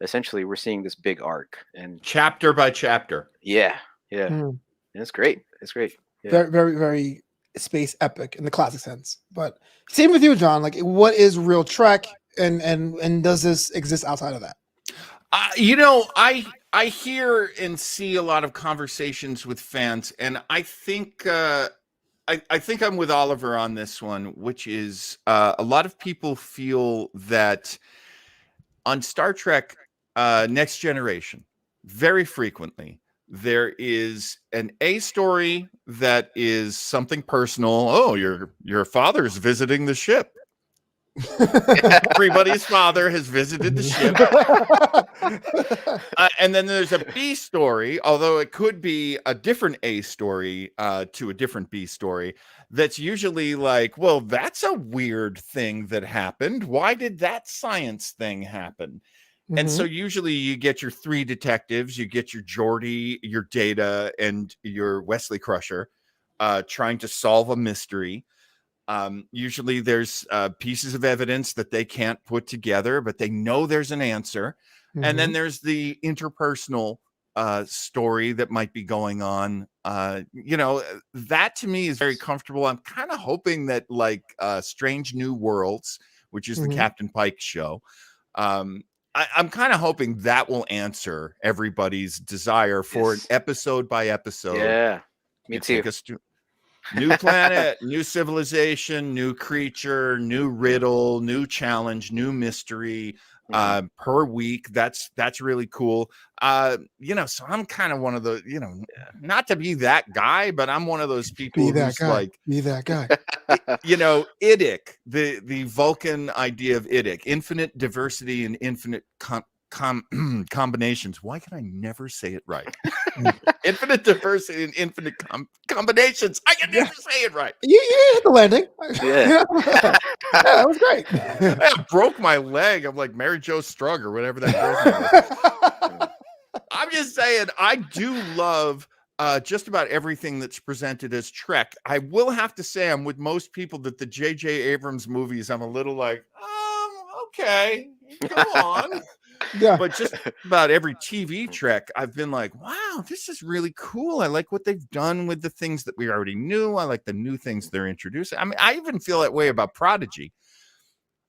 essentially we're seeing this big arc, and Chapter by chapter. yeah, yeah, Mm. and it's great. It's great. Yeah. Very, very, very space epic in the classic sense. But same with you, John. Like, what is real Trek, and does this exist outside of that? I hear and see a lot of conversations with fans, and I think I think I'm with Oliver on this one, which is a lot of people feel that on Star Trek Next Generation, very frequently there is an A story that is something personal. Oh, your father's visiting the ship. Everybody's father has visited the ship. And then there's a B story, although it could be a different A story to a different B story. That's usually like, well, that's a weird thing that happened. Why did that science thing happen? And so Mhm. usually you get your three detectives, you get your Geordi, your Data, and your Wesley Crusher trying to solve a mystery. Usually there's pieces of evidence that they can't put together, but they know there's an answer. And then Mhm. there's the interpersonal story that might be going on. That to me is very comfortable. I'm kind of hoping that like Strange New Worlds, which is the Mhm. Captain Pike show, I'm kind of hoping that will answer everybody's desire for an Yes. episode by episode. Yeah. Me You too. take us to new planet, new civilization, new creature, new riddle, new challenge, new mystery. per week. That's really cool. So I'm kind of one of the, not to be that guy, but I'm one of those people Be that who's guy. like, Be that guy. IDIC, the Vulcan idea of IDIC, infinite diversity and infinite combinations. Why can I never say it right? Infinite diversity and infinite combinations. I can never say it right. You hit the landing. Yeah. That was great. I broke my leg. I'm like Mary Jo Strug or whatever that girl's name was. I'm just saying, I do love just about everything that's presented as Trek. I will have to say, I'm with most people that the J.J. Abrams movies, I'm a little like, okay, go on. Yeah. But just about every TV Trek, I've been like, wow, this is really cool. I like what they've done with the things that we already knew. I like the new things they're introducing. I mean, I even feel that way about Prodigy.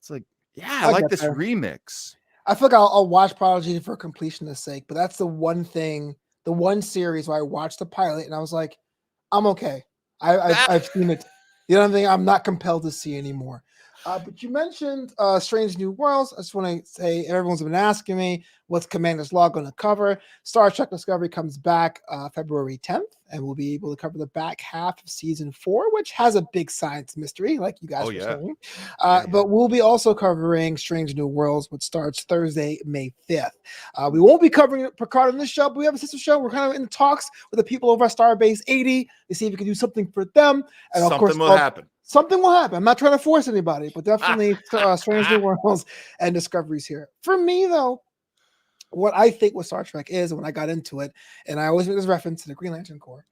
It's like, yeah, I like this remix. I feel like I'll watch Prodigy for completionist sake, but that's the one thing, the one series where I watched the pilot and I was like, I'm okay. I've seen it. You know what I mean? I'm not compelled to see anymore. But you mentioned Strange New Worlds. I just want to say everyone's been asking me what's Commander's Log going to cover. Star Trek Discovery comes back February 10th, and we'll be able to cover the back half of season 4, which has a big science mystery, like you guys were saying. But we'll be also covering Strange New Worlds, which starts Thursday, May 5th. We won't be covering Picard on this show, but we have a sister show. We're kind of in talks with the people over at Starbase 80 to see if we can do something for them. And something of course, will happen. Something will happen. I'm not trying to force anybody, but definitely Strange New Worlds and Discoveries here. For me, though, what I think what Star Trek is, and when I got into it, and I always make this reference to the Green Lantern Corps,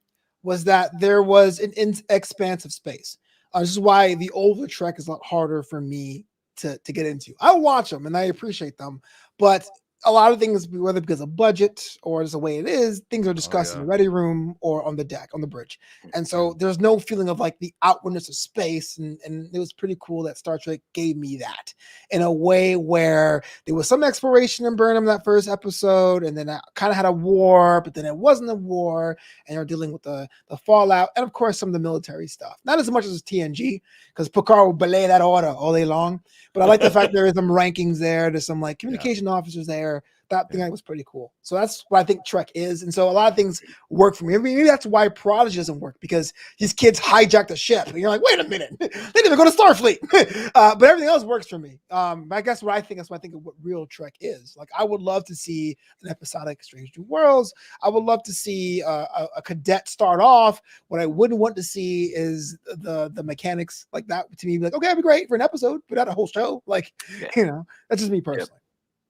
was that there was an expanse of space. This is why the older Trek is a lot harder for me to get into. I watch them and I appreciate them, but a lot of things, whether because of budget or just the way it is, things are discussed in the ready room or on the deck, on the bridge. And so there's no feeling of like the outwardness of space. And it was pretty cool that Star Trek gave me that in a way where there was some exploration in Burnham that first episode. And then I kind of had a war, but then it wasn't a war. And you're dealing with the fallout. And of course, some of the military stuff. Not as much as TNG, because Picard will belay that order all day long. But I like the fact there is some rankings there. There's some like communication officers there. That thing was pretty cool. So that's what I think Trek is. And so a lot of things work for me. Maybe that's why Prodigy doesn't work, because these kids hijacked the ship. And you're like, wait a minute. They didn't even go to Starfleet. But everything else works for me. I guess what I think is what I think of what real Trek is. Like, I would love to see an episodic Strange New Worlds. I would love to see a cadet start off. What I wouldn't want to see is the mechanics like that. To me, like, okay, that'd be great for an episode, but not a whole show. Like, that's just me personally.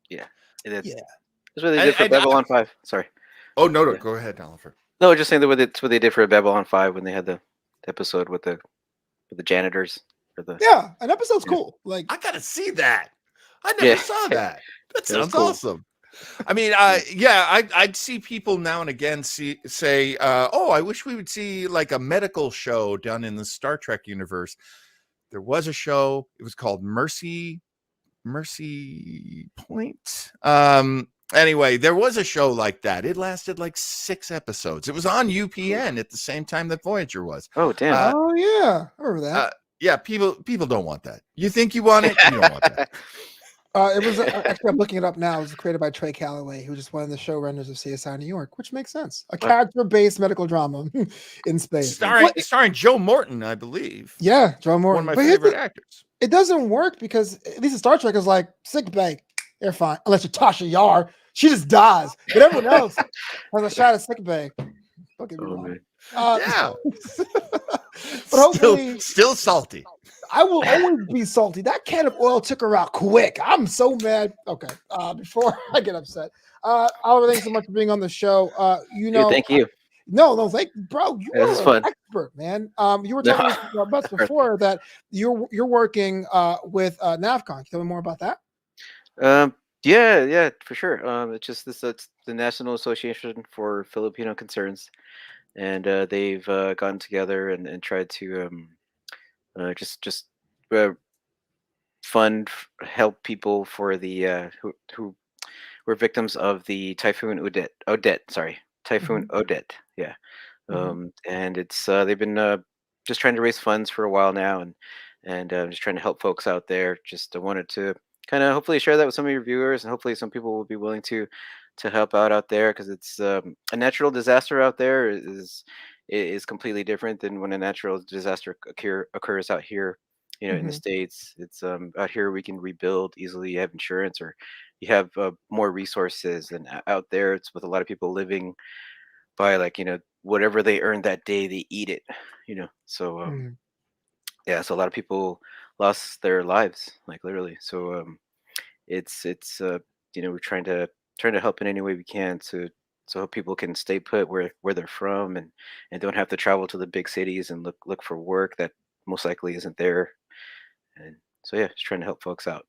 Yeah. That's what they did for Babylon 5. Sorry. Oh, no. Go ahead, Oliver. No, just saying that's what they did for Babylon 5 when they had the episode with the janitors. An episode's cool. Like, I gotta see that. I never saw that. That sounds awesome. I mean, I'd see people now and again say, "Oh, I wish we would see like a medical show done in the Star Trek universe." There was a show. It was called Mercy Point. Anyway, there was a show like that. It lasted like 6 episodes. It was on UPN at the same time that Voyager was. Oh, damn. I remember that. People don't want that. You think you want it? You don't want that. It was actually, I'm looking it up now. It was created by Trey Calloway, who was just one of the showrunners of CSI New York, which makes sense. A character-based medical drama in space, starring Joe Morton, I believe. Yeah, Joe Morton, one of my favorite actors. It doesn't work because at least in Star Trek is like sick bay. They're fine, unless you're Tasha Yar. She just dies, but everyone else has a shot at sick bay. Don't get me wrong. But hopefully, still salty. I will always be salty. That can of oil took her out quick. I'm so mad. Okay. Before I get upset, Oliver, thanks so much for being on the show. Thank you. No, thank you, bro. You are an expert, man. You were talking about before that you're working with NAVCON. Can you tell me more about that? Yeah, for sure. It's just it's the National Association for Filipino Concerns, and they've gotten together and tried to just help people for the who were victims of the Typhoon Odette. Typhoon Odette. Yeah. And it's they've been just trying to raise funds for a while now, and just trying to help folks out there. Just wanted to kind of hopefully share that with some of your viewers, and hopefully some people will be willing to help out there, because it's a natural disaster out there is completely different than when a natural disaster occurs out here. In the Mhm. States, it's out here we can rebuild easily. You have insurance, or you have more resources, and out there it's with a lot of people living by, like, whatever they earn that day, they eat it. So Mhm. yeah, so a lot of people lost their lives, like, literally. So it's we're trying to help in any way we can, so people can stay put where they're from, and don't have to travel to the big cities and look for work that most likely isn't there. And so yeah, just trying to help folks out.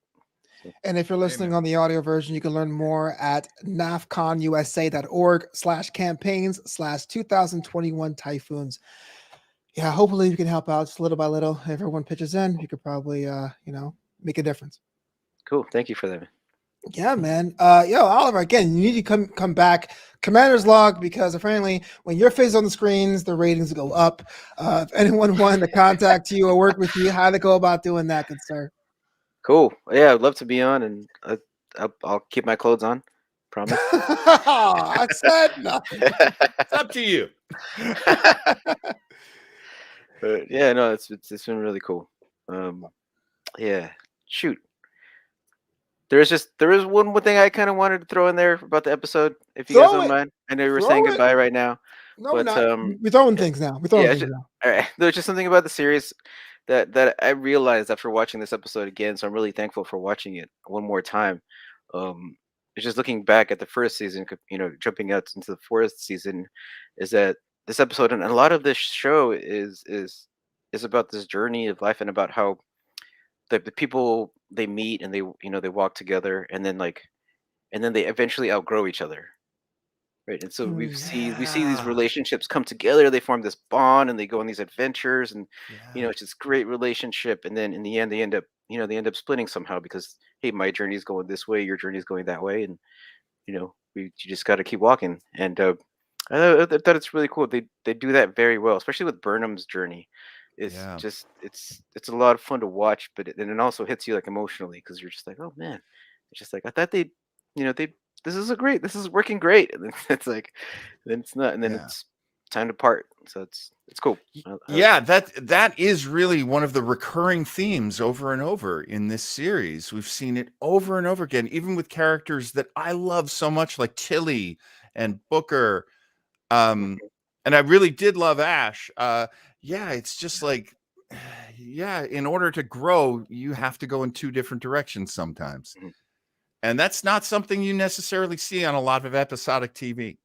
So And if you're listening Amen. on the audio version, you can learn more at nafconusa.org/campaigns/2021 typhoons. Yeah, hopefully you can help out just little by little. If everyone pitches in, you could probably, make a difference. cool. Thank you for that, man. Yeah, man. Yo, Oliver, again, you need to come back. Commander's Log, because apparently when your face is on the screens, the ratings go up. If anyone wanted to contact you or work with you, how they go about doing that, good sir? Cool. Yeah, I'd love to be on, and I'll keep my clothes on. Promise. I said nothing. It's up to you. But yeah, no, it's been really cool. Yeah. Shoot. There is one more thing I kind of wanted to throw in there about the episode, if you guys Throw don't it. mind. I know we're saying Throw it. goodbye right now, No, we're but not. We're throwing yeah, things now. We're throwing yeah, things now. all right. There's just something about the series that I realized after watching this episode again. So I'm really thankful for watching it one more time. Um, it's just looking back at the first season, jumping out into the fourth season, is that this episode and a lot of this show is about this journey of life, and about how the people they meet, and they walk together, and then they eventually outgrow each other, right? And so we see these Yeah. relationships come together, they form this bond, and they go on these adventures, and Yeah. it's this great relationship, and then in the end they end up splitting somehow, because, hey, my journey is going this way, your journey is going that way, and you just got to keep walking. And I thought it's really cool. They do that very well, especially with Burnham's journey. It's Yeah. just it's a lot of fun to watch, but and it also hits you, like, emotionally, because you're just like, oh man, it's just like, I thought they this is working great, and then it's like, then it's not, and then Yeah. it's time to part. So it's cool. Yeah, that is really one of the recurring themes over and over in this series. We've seen it over and over again, even with characters that I love so much, like Tilly and Booker. And I really did love Ash. Yeah, it's just like, yeah, in order to grow, you have to go in two different directions sometimes. Mhm. And that's not something you necessarily see on a lot of episodic TV.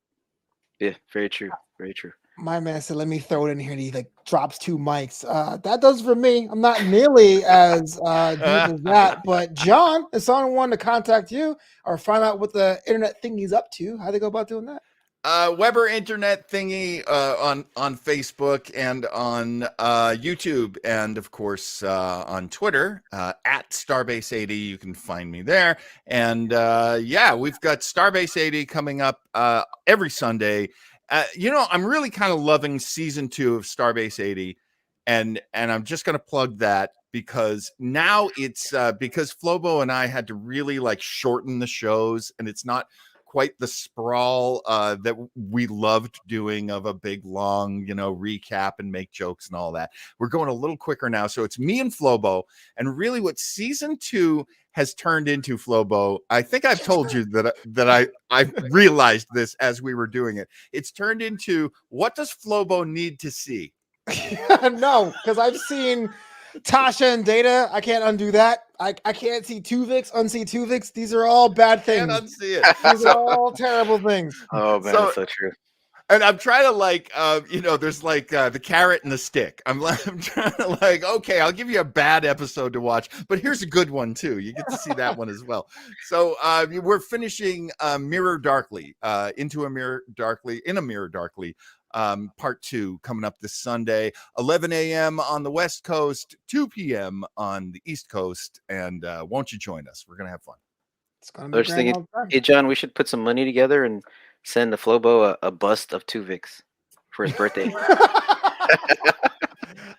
Yeah, very true, very true. My man said, "Let me throw it in here." And he like drops two mics. That does for me. I'm not nearly as deep as that. But John, if someone wanted to contact you or find out what the internet thingy's up to, how they go about doing that? Weber Internet Thingy on Facebook and on YouTube, and of course on Twitter at Starbase80. You can find me there. And yeah, we've got Starbase 80 coming up every Sunday. I'm really kind of loving season 2 of Starbase 80, and I'm just going to plug that because now it's because Flobo and I had to really like shorten the shows, and it's not quite the sprawl that we loved doing of a big long recap and make jokes and all that. We're going a little quicker now, so it's me and Flobo. And really what season 2 has turned into, Flobo, I think I've told you that I realized this as we were doing it. It's turned into, what does Flobo need to see? No, because I've seen Tasha and Data. I can't undo that. I can't see Tuvix, unsee Tuvix. These are all bad Can't things. unsee it. These are all terrible things. Oh man, that's so true. And I'm trying to like, there's like the carrot and the stick. I'm trying to like, okay, I'll give you a bad episode to watch, but here's a good one too. You get to see that one as well. So we're finishing Mirror Darkly, in a Mirror Darkly, part 2 coming up this Sunday, 11 a.m. on the West Coast, 2 p.m. on the East Coast. And won't you join us? We're going to have fun. It's gonna I be was just grand thinking, all the time. hey John, we should put some money together and send the Flobo a bust of Tuvix for his birthday.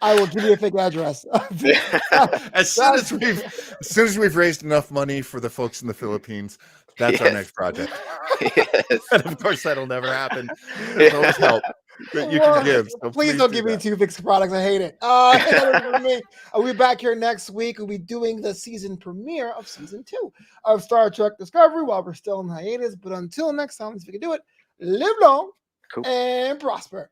I will give you a fake address. As soon as we've raised enough money for the folks in the Philippines, that's our next project. Yes. And of course, that'll never happen. Those help that you can give. So please don't give me 2 fixed products. I hate it. That is for me. I'll be back here next week. We'll be doing the season premiere of season 2 of Star Trek Discovery while we're still in hiatus. But until next time, if we can do it, live long and prosper.